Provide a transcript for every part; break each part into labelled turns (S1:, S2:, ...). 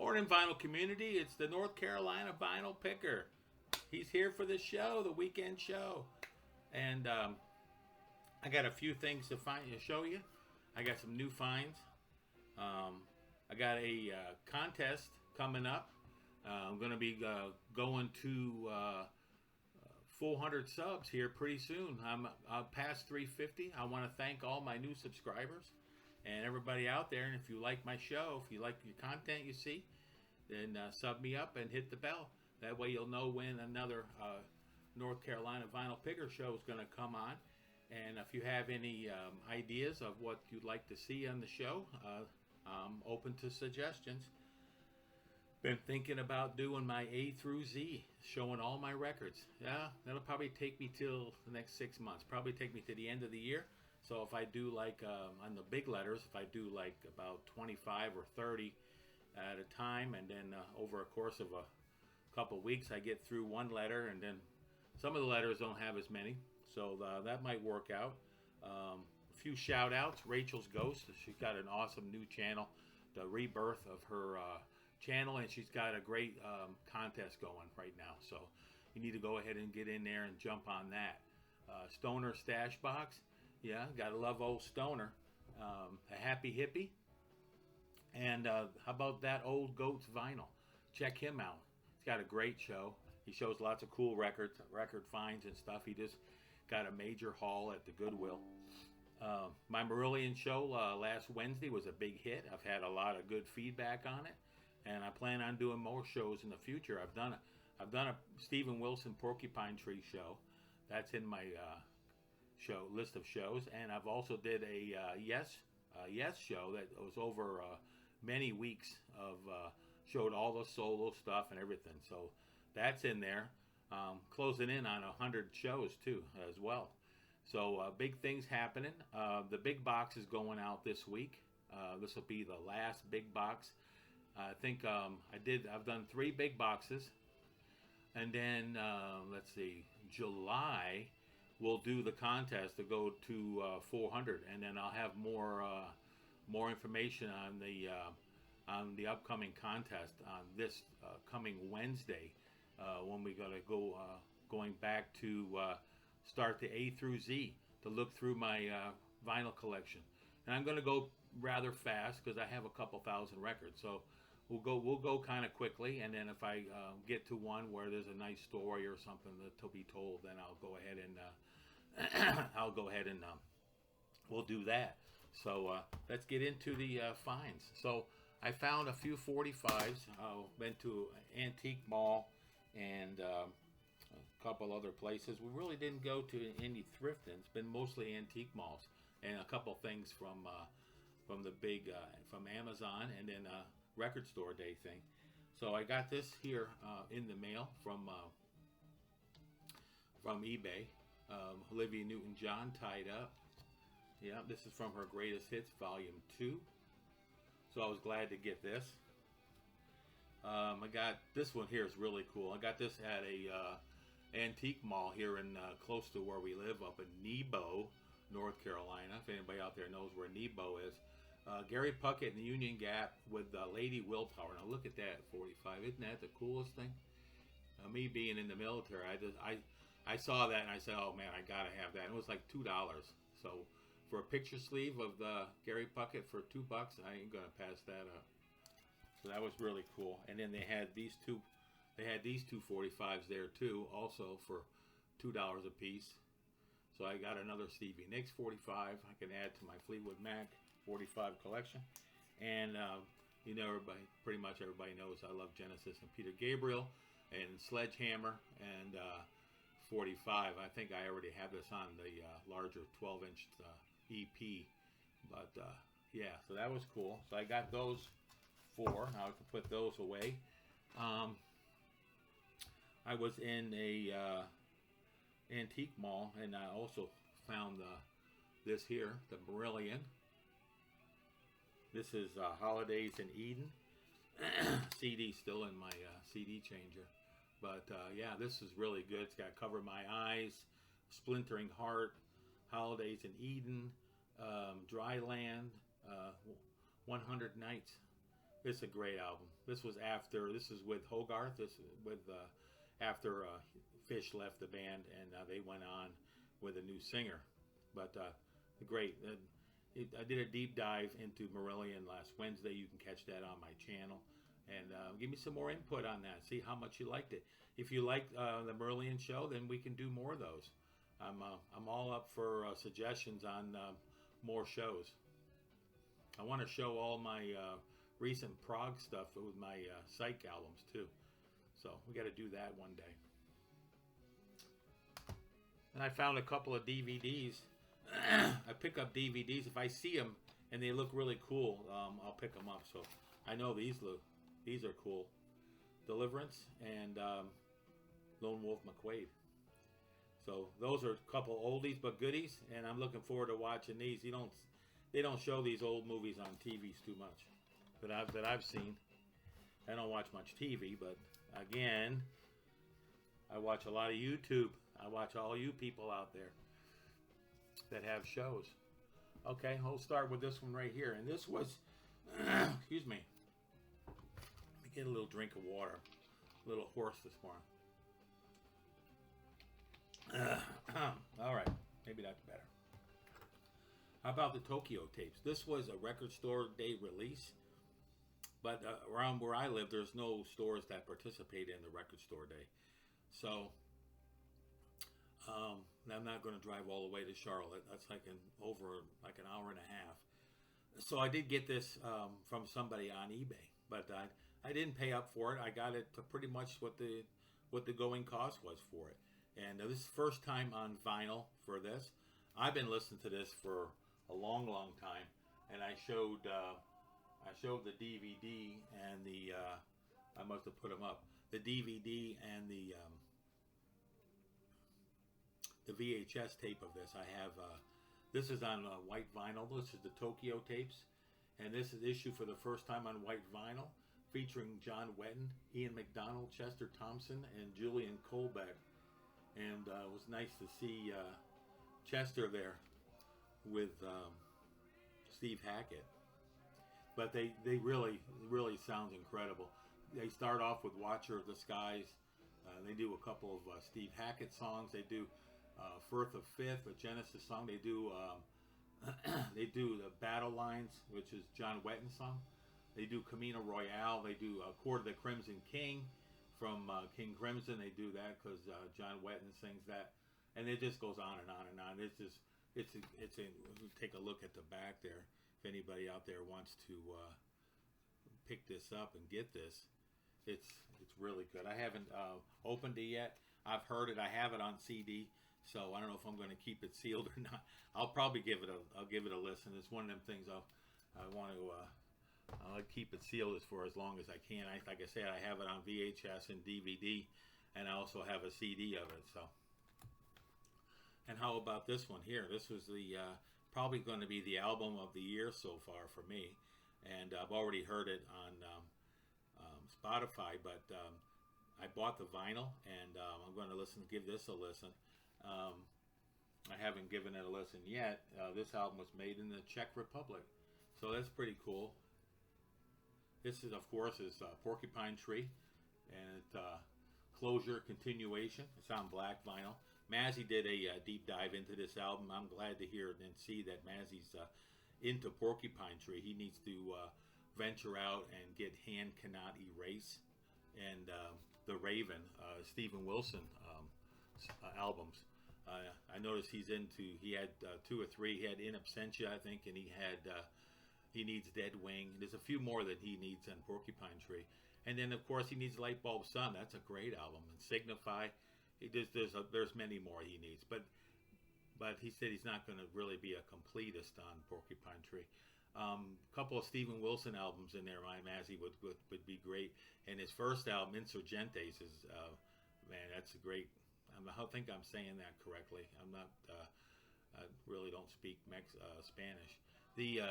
S1: Morning, vinyl community. It's the North Carolina Vinyl Picker. He's here for the show, the weekend show. And I got a few things to show you. I got some new finds. I got a contest coming up. I'm going to be going to 400 subs here pretty soon. I'm past 350. I want to thank all my new subscribers and everybody out there. And if you like my show, if you like your content you see, then sub me up and hit the bell. That way you'll know when another North Carolina Vinyl Picker show is going to come on. And if you have any ideas of what you'd like to see on the show, I'm open to suggestions. Been thinking about doing my A through Z, showing all my records. Yeah, that'll probably take me till the next 6 months. Probably take me to the end of the year. So if I do like on the big letters, if I do like about 25 or 30 at a time, and then over a course of a couple weeks I get through one letter, and then some of the letters don't have as many, so that might work out. A few shout outs. Rachel's Ghost, she's got an awesome new channel, the rebirth of her channel, and she's got a great contest going right now, so you need to go ahead and get in there and jump on that. Stoner Stash Box, yeah, gotta love old Stoner. A Happy Hippie, and how about that Old Goats Vinyl? Check him out. He's got a great show. He shows lots of cool record finds and stuff. He just got a major haul at the Goodwill. My Marillion show last Wednesday was a big hit. I've had a lot of good feedback on it, and I plan on doing more shows in the future. I've done a Stephen Wilson Porcupine Tree show. That's in my show list of shows, and I've also did a Yes show that was over many weeks of showed all the solo stuff and everything. So that's in there. Closing in on 100 shows too as well. So big things happening. The big box is going out this week. This will be the last big box. I think I've done 3 big boxes, and then let's see, July we'll do the contest to go to 400, and then I'll have more information on the upcoming contest on this coming Wednesday when we gotta go going back to start the A through Z to look through my vinyl collection. And I'm going to go rather fast because I have a couple thousand records. So we'll go kind of quickly, and then if I get to one where there's a nice story or something to be told, then I'll go ahead and we'll do that. So let's get into the finds. So I found a few 45s. Went to Antique Mall and a couple other places. We really didn't go to any thrifting. It's been mostly antique malls and a couple things from the big from Amazon, and then a record store day thing. So I got this here in the mail from eBay. Olivia Newton-John, Tied Up. Yeah, this is from her Greatest Hits Volume 2. So I was glad to get this. I got this one here is really cool. I got this at a antique mall here in close to where we live, up in Nebo, North Carolina. If anybody out there knows where Nebo is. Gary Puckett in the Union Gap with Lady Willpower. Now look at that 45. Isn't that the coolest thing? Me being in the military, I saw that and I said, oh man, I gotta have that. And it was like $2. So for a picture sleeve of the Gary Puckett for $2, I ain't gonna pass that up. So that was really cool. And then they had these two 45s there too, also for $2 a piece. So I got another Stevie Nicks 45 I can add to my Fleetwood Mac 45 collection. And you know, pretty much everybody knows I love Genesis and Peter Gabriel and Sledgehammer and 45. I think I already have this on the larger 12-inch EP, but yeah, so that was cool. So I got those 4. Now I can put those away. I was in a antique mall, and I also found this here, the Marillion. This is Holidays in Eden. CD still in my CD changer. But yeah, this is really good. It's got Cover My Eyes, Splintering Heart, Holidays in Eden, Dry Land, 100 Nights. It's a great album. This was after. This is with Hogarth. This is with after Fish left the band, and they went on with a new singer. But great. I did a deep dive into Marillion last Wednesday. You can catch that on my channel, and give me some more input on that. See how much you liked it. If you like the Marillion show, then we can do more of those. I'm all up for suggestions on more shows. I want to show all my recent prog stuff with my psych albums too. So we got to do that one day. And I found a couple of DVDs. I pick up DVDs if I see them and they look really cool. I'll pick them up. So I know these are cool. Deliverance and Lone Wolf McQuade. So those are a couple oldies but goodies, and I'm looking forward to watching these. They don't show these old movies on TVs too much that I've seen. I don't watch much TV, but again, I watch a lot of YouTube. I watch all you people out there that have shows. Okay, we'll start with this one right here. And this was, excuse me. Let me get a little drink of water. A little hoarse this morning. All right, maybe that's better. How about the Tokyo tapes? This was a record store day release, but around where I live, there's no stores that participate in the record store day. So I'm not going to drive all the way to Charlotte. That's like an hour and a half. So I did get this from somebody on eBay, but I didn't pay up for it. I got it to pretty much what the going cost was for it. And this is the first time on vinyl for this. I've been listening to this for a long, long time, and I showed the DVD and the I must have put them up. The DVD and the VHS tape of this. I have this is on white vinyl. This is the Tokyo tapes, and this is issued for the first time on white vinyl, featuring John Wetton, Ian McDonald, Chester Thompson, and Julian Colbeck. And it was nice to see Chester there with Steve Hackett. But they really sound incredible. They start off with Watcher of the Skies. They do a couple of Steve Hackett songs. They do Firth of Fifth, a Genesis song. They do they do the Battle Lines, which is John Wetton's song. They do Camino Royale. They do Court of the Crimson King from King Crimson. They do that because John Wetton sings that, and it just goes on and on and on. It's take a look at the back there. If anybody out there wants to pick this up and get this, it's really good. I haven't opened it yet. I've heard it. I have it on CD, so I don't know if I'm going to keep it sealed or not. I'll probably give it a listen. It's one of them things I want to. I'll keep it sealed for as long as I can. Like I said, I have it on VHS and DVD, and I also have a CD of it. So, and how about this one here? This was the probably going to be the album of the year so far for me, and I've already heard it on Spotify. But I bought the vinyl, and I'm going to give this a listen. I haven't given it a listen yet. This album was made in the Czech Republic, so that's pretty cool. This is, of course, Porcupine Tree, and it's Closure Continuation. It's on black vinyl. Mazzy did a deep dive into this album. I'm glad to hear and see that Mazzy's into Porcupine Tree. He needs to venture out and get Hand Cannot Erase and The Raven, Stephen Wilson albums. I noticed he had 2 or 3. He had In Absentia, I think, and he needs Dead Wing. There's a few more that he needs on Porcupine Tree. And then, of course, he needs Light Bulb Sun. That's a great album. And Signify. There's many more he needs. But he said he's not going to really be a completist on Porcupine Tree. A couple of Stephen Wilson albums in there, my Mazzy would be great. And his first album, Insurgentes, is, man, that's a great... I think I'm saying that correctly. I'm not... I really don't speak Spanish. The...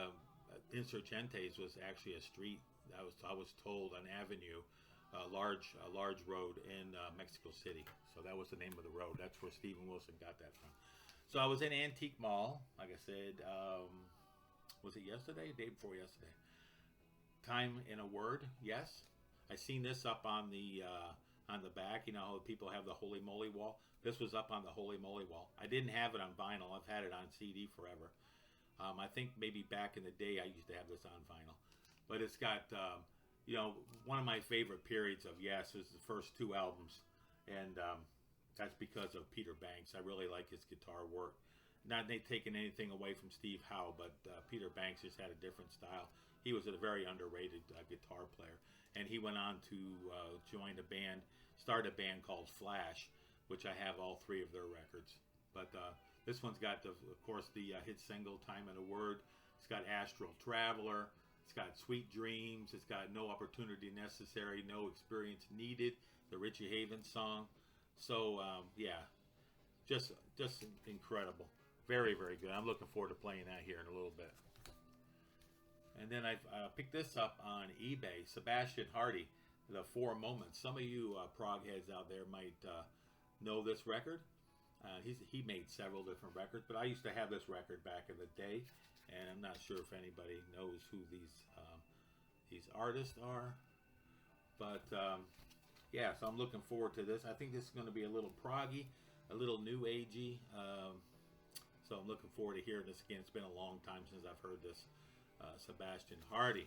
S1: Insurgentes was actually a street. I was told an avenue, a large road in Mexico City. So that was the name of the road. That's where Stephen Wilson got that from. So I was in Antique Mall, like I said. Was it yesterday? Day before yesterday. Time in a Word, yes. I seen this up on the back. You know how people have the Holy Moly wall? This was up on the Holy Moly wall. I didn't have it on vinyl. I've had it on CD forever. I think maybe back in the day I used to have this on vinyl. But it's got, one of my favorite periods of Yes is the first two albums. And that's because of Peter Banks. I really like his guitar work. Not taking anything away from Steve Howe, but Peter Banks just had a different style. He was a very underrated guitar player. And he went on to join a band, start a band called Flash, which I have all three of their records. But this one's got, of course, the hit single, Time in a Word. It's got Astral Traveler. It's got Sweet Dreams. It's got No Opportunity Necessary, No Experience Needed, the Richie Havens song. So, just incredible. Very, very good. I'm looking forward to playing that here in a little bit. And then I picked this up on eBay. Sebastian Hardy, The Four Moments. Some of you prog heads out there might know this record. He made several different records, but I used to have this record back in the day, and I'm not sure if anybody knows who these artists are. But so I'm looking forward to this. I think this is going to be a little proggy, a little new agey. So I'm looking forward to hearing this again. It's been a long time since I've heard this Sebastian Hardy.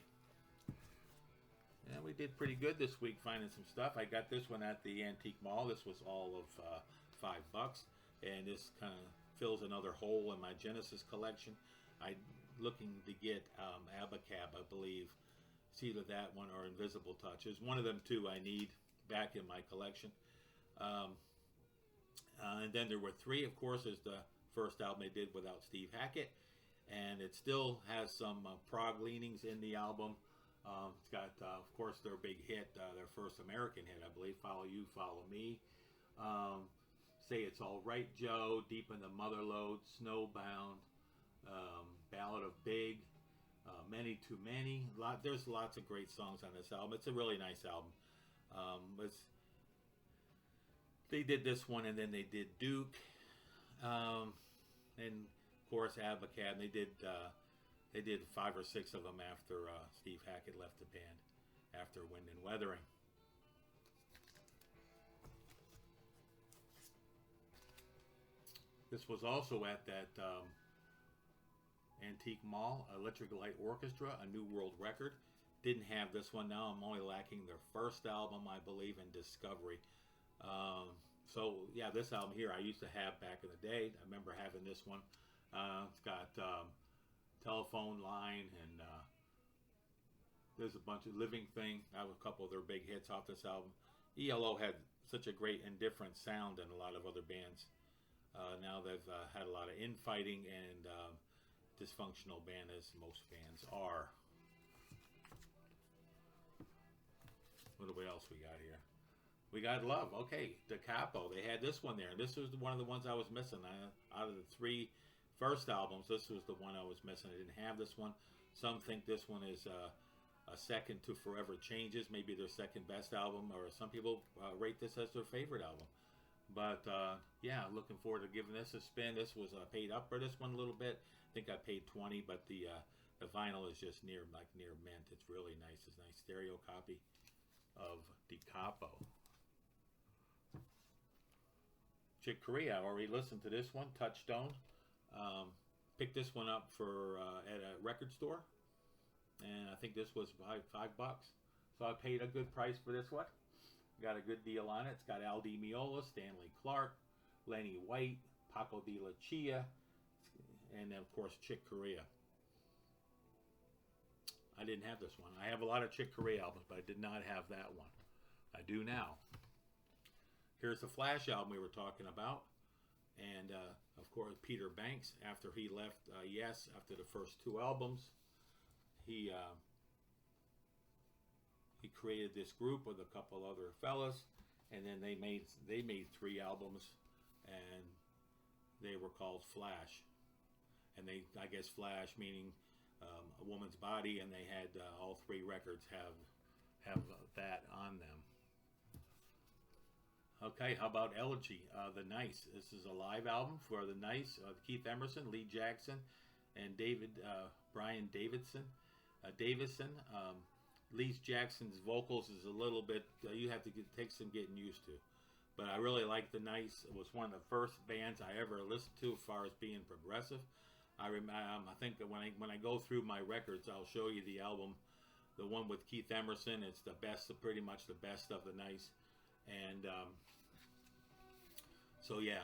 S1: And we did pretty good this week finding some stuff. I got this one at the Antique Mall. This was all of $5. And this kind of fills another hole in my Genesis collection. I'm looking to get Abacab, I believe. It's either that one or Invisible Touches. One of them two I need back in my collection. And then there were three, of course, is the first album they did without Steve Hackett. And it still has some prog leanings in the album. It's got, of course, their big hit, their first American hit, I believe, Follow You, Follow Me. Say It's All Right, Joe, Deep in the Motherlode, Snowbound, Ballad of Big, Many Too Many. There's lots of great songs on this album. It's a really nice album. They did this one, and then they did Duke, and of course Abacab. They did 5 or 6 of them after Steve Hackett left the band after Wind and Weathering. This was also at that Antique Mall, Electric Light Orchestra, A New World Record. Didn't have this one now. I'm only lacking their first album, I believe, in Discovery. This album here I used to have back in the day. I remember having this one. It's got Telephone Line, and there's a bunch of Living Thing. That was a couple of their big hits off this album. ELO had such a great and different sound than a lot of other bands. Now they've had a lot of infighting and dysfunctional band, as most bands are. What else we got here? We got Love. Okay, Da Capo. They had this one there. And this was one of the ones I was missing. Out of the 3 first albums, this was the one I was missing. I didn't have this one. Some think this one is a second to Forever Changes, maybe their second best album, or some people rate this as their favorite album. But looking forward to giving this a spin. This was paid up for this one a little bit. I think I paid $20, but the vinyl is just near mint. It's really nice. It's a nice stereo copy of Da Capo. Chick Corea, I already listened to this one, Touchstone. Picked this one up for at a record store, and I think this was $5. So I paid a good price for this one. Got a good deal on it. It's got Al Di Meola, Stanley Clarke, Lenny White, Paco de Lucia, and then of course Chick Corea. I didn't have this one. I have a lot of Chick Corea albums, but I did not have that one. I do now. Here's the Flash album we were talking about. And, of course, Peter Banks, after he left Yes, after the first 2 albums, he created this group with a couple other fellas, and then they made 3 albums, and they were called Flash. And I guess Flash meaning a woman's body, and they had all 3 records have that on them. Okay, how about Elegy, The Nice? This is a live album for The Nice, Keith Emerson, Lee Jackson, and Brian Davison. Lee Jackson's vocals is a little bit, you have to take some getting used to. But I really like the Nice. It was one of the first bands I ever listened to as far as being progressive. I think that when I go through my records, I'll show you the album, the one with Keith Emerson. It's the best, pretty much the best of the Nice. And so yeah,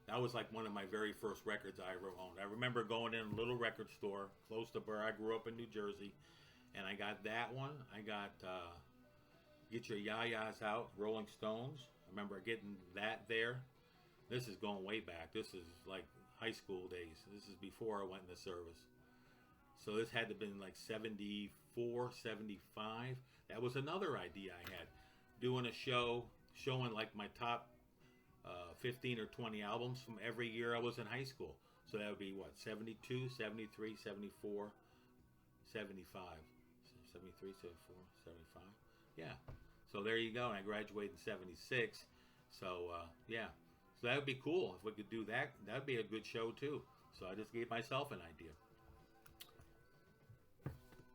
S1: that was like one of my very first records I ever owned. I remember going in a little record store close to where I grew up in New Jersey, and I got that one. I got Get Your Ya-Ya's Out, Rolling Stones. I remember getting that there. This is going way back. This is like high school days. This is before I went into service. So this had to have been like 74, 75. That was another idea I had. Doing a show, showing like my top 15 or 20 albums from every year I was in high school. So that would be what, 72, 73, 74, 75. 73, 74, 75. Yeah. So there you go. And I graduated in 76. So yeah. So that would be cool if we could do that. That would be a good show too. So I just gave myself an idea.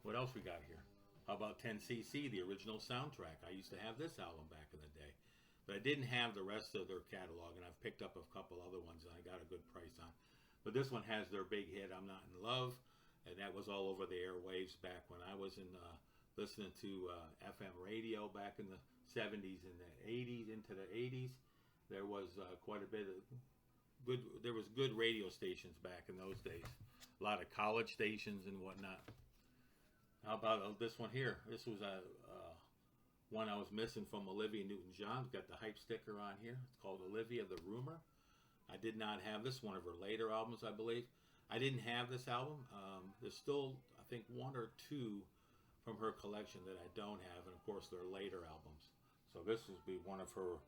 S1: What else we got here? How about 10cc, the original soundtrack? I used to have this album back in the day. But I didn't have the rest of their catalog, and I've picked up a couple other ones that I got a good price on. But this one has their big hit, I'm Not in Love, and that was all over the airwaves back when I was listening to FM radio back in the 70s and the 80s, into the 80s. There was quite a bit of good radio stations back in those days. A lot of college stations and whatnot. How about this one here? This was one I was missing from Olivia Newton-John. Got the hype sticker on here. It's called Olivia the Rumor. I did not have this, one of her later albums, I believe. I didn't have this album. There's still, I think, one or two from her collection that I don't have, and of course, they're later albums. So this would be one of her.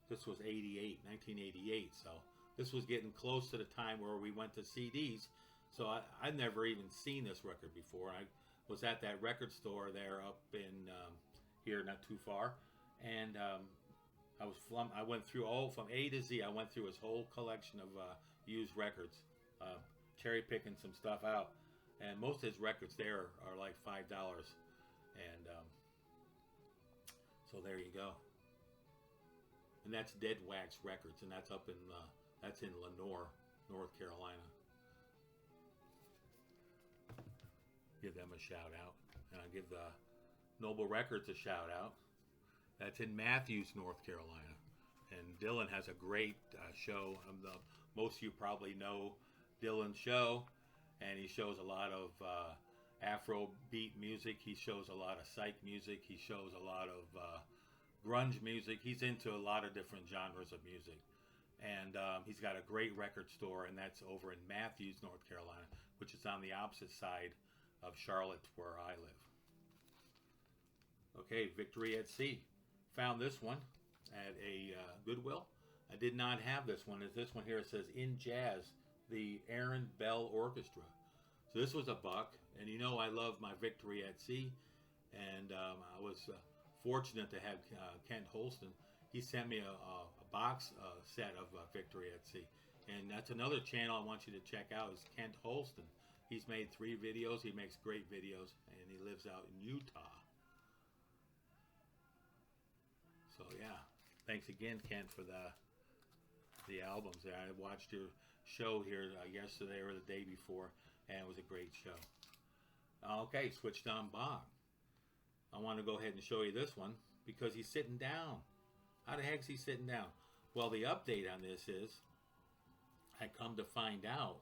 S1: This was 1988. So this was getting close to the time where we went to CDs. So I'd never even seen this record before. I was at that record store there up in here, not too far, and I went through all from A to Z. I went through his whole collection of used records, cherry picking some stuff out, and most of his records there are like $5, and so there you go. And that's Dead Wax Records, and that's up in Lenoir, North Carolina. Give them a shout out, and I'll give the Noble Records a shout out. That's in Matthews, North Carolina, and Dylan has a great show. Most of you probably know Dylan's show, and he shows a lot of Afrobeat music. He shows a lot of psych music. He shows a lot of grunge music. He's into a lot of different genres of music, and he's got a great record store, and that's over in Matthews, North Carolina, which is on the opposite side of Charlotte, where I live. Okay, Victory at Sea. Found this one at a Goodwill. I did not have this one. This one here, it says In Jazz, the Aaron Bell Orchestra. So this was $1, and you know I love my Victory at Sea, and I was fortunate to have Kent Holston. He sent me a box set of Victory at Sea, and that's another channel I want you to check out is Kent Holston. He's made 3 videos. He makes great videos, and he lives out in Utah. So yeah, thanks again, Kent, for the albums. I watched your show here yesterday or the day before, and it was a great show. Okay, switched on Bob. I want to go ahead and show you this one because he's sitting down. How the heck's he sitting down? Well, the update on this is I come to find out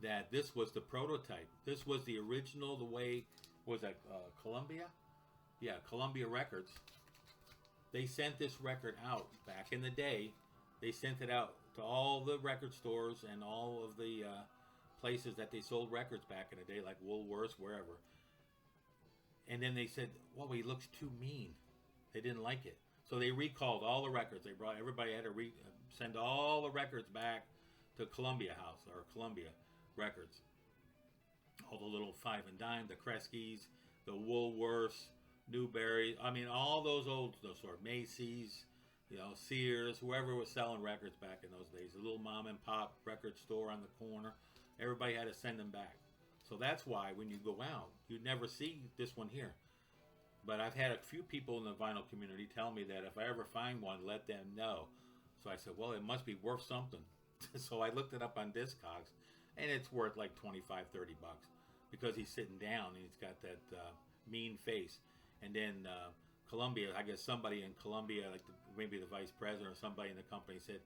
S1: that this was the prototype. This was the original, the way, was that Columbia? Yeah, Columbia Records. They sent this record out back in the day. They sent it out to all the record stores and all of the places that they sold records back in the day, like Woolworths, wherever. And then they said, well, he looks too mean. They didn't like it. So they recalled all the records. They brought, everybody had to send all the records back to Columbia House, or Columbia Records. All the little Five and Dime, the Kresge's, the Woolworths, Newberry, I mean, all those old sort of Macy's, you know, Sears, whoever was selling records back in those days, a little mom and pop record store on the corner, everybody had to send them back. So that's why when you go out, you'd never see this one here. But I've had a few people in the vinyl community tell me that if I ever find one, let them know. So I said, well, it must be worth something. So I looked it up on Discogs, and it's worth like 25, 30 bucks because he's sitting down and he's got that mean face. And then Columbia, I guess somebody in Columbia, like maybe the vice president or somebody in the company said,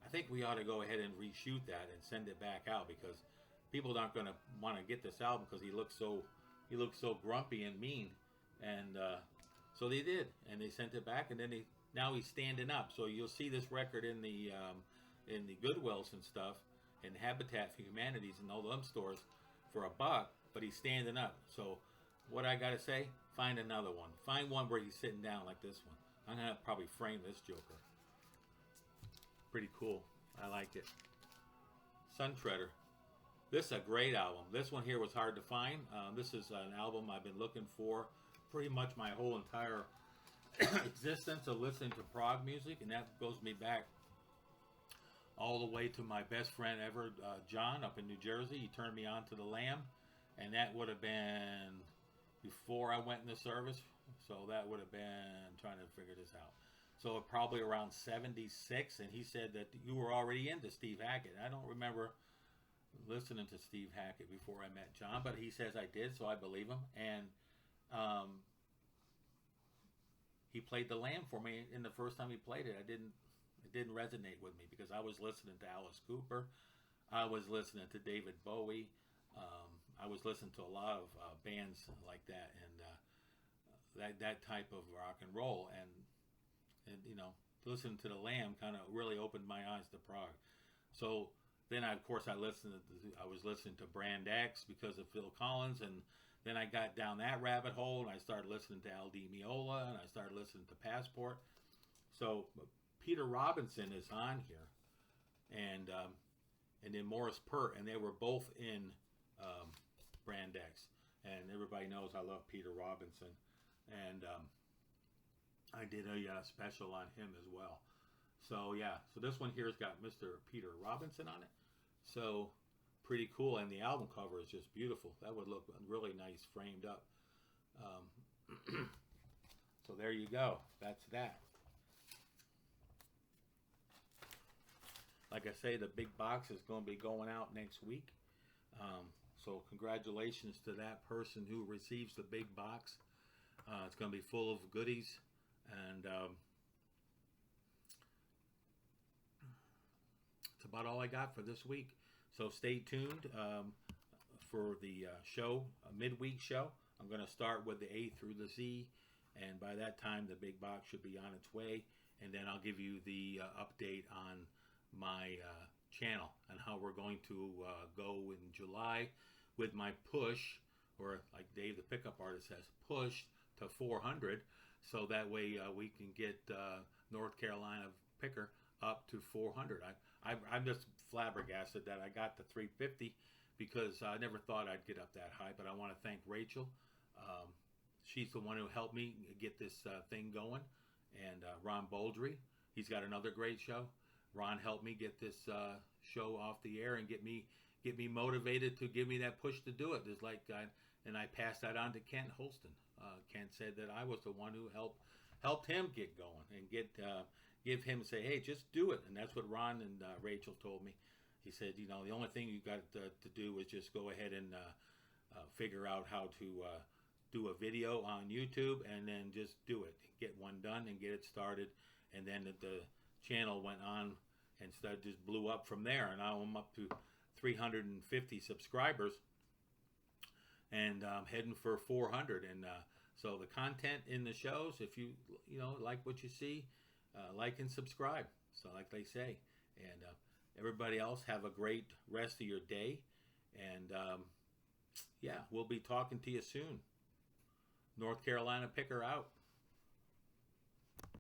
S1: I think we ought to go ahead and reshoot that and send it back out because people aren't going to want to get this album because he looks so grumpy and mean. And so they did, and they sent it back, and then now he's standing up. So you'll see this record in the Goodwills and stuff, and Habitat for Humanities and all them stores for $1, but he's standing up. So what I gotta say, find another one. Find one where he's sitting down like this one. I'm gonna probably frame this Joker. Pretty cool. I like it. Sun Treader. This is a great album. This one here was hard to find. This is an album I've been looking for pretty much my whole entire existence of listening to prog music, and that goes me back all the way to my best friend ever, John, up in New Jersey. He turned me on to the Lamb, and that would have been before I went in the service. So that would have been, trying to figure this out, so probably around 76. And he said that you were already into Steve Hackett. I don't remember listening to Steve Hackett before I met John, but he says I did, so I believe him. And he played the Lamb for me, and the first time he played it, it didn't resonate with me because I was listening to Alice Cooper, I was listening to David Bowie, I was listening to a lot of bands like that, and that type of rock and roll, and you know, listening to the Lamb kind of really opened my eyes to prog. So then I was listening to Brand X because of Phil Collins, and then I got down that rabbit hole, and I started listening to Al Di Meola, and I started listening to Passport. So Peter Robinson is on here, and then Morris Pert, and they were both in Brand X. And everybody knows I love Peter Robinson, and I did a special on him as well. So yeah, so this one here's got Mr. Peter Robinson on it. So pretty cool, and the album cover is just beautiful. That would look really nice framed up. So there you go. That's that. Like I say, the big box is going to be going out next week. So congratulations to that person who receives the big box. It's going to be full of goodies, and it's about all I got for this week. So stay tuned for the show, a midweek show. I'm going to start with the A through the Z, and by that time the big box should be on its way, and then I'll give you the update on my channel and how we're going to go in July with my push, or like Dave the Pickup Artist says, push to 400, so that way we can get North Carolina Picker up to 400. I'm just flabbergasted that I got to 350 because I never thought I'd get up that high, but I want to thank Rachel. She's the one who helped me get this thing going, and Ron Bouldry, he's got another great show. Ron helped me get this show off the air and get me motivated to give me that push to do it. There's like, and I passed that on to Kent Holston. Kent said that I was the one who helped him get going and give him, say, hey, just do it. And that's what Ron and Rachel told me. He said, you know, the only thing you got to do is just go ahead and figure out how to do a video on YouTube, and then just do it. Get one done and get it started. And then the channel went on and just blew up from there. And now I'm up to 350 subscribers, and I'm heading for 400. And so the content in the shows, if you like what you see, like and subscribe. So like they say, and everybody else, have a great rest of your day. And yeah, we'll be talking to you soon. North Carolina Picker out.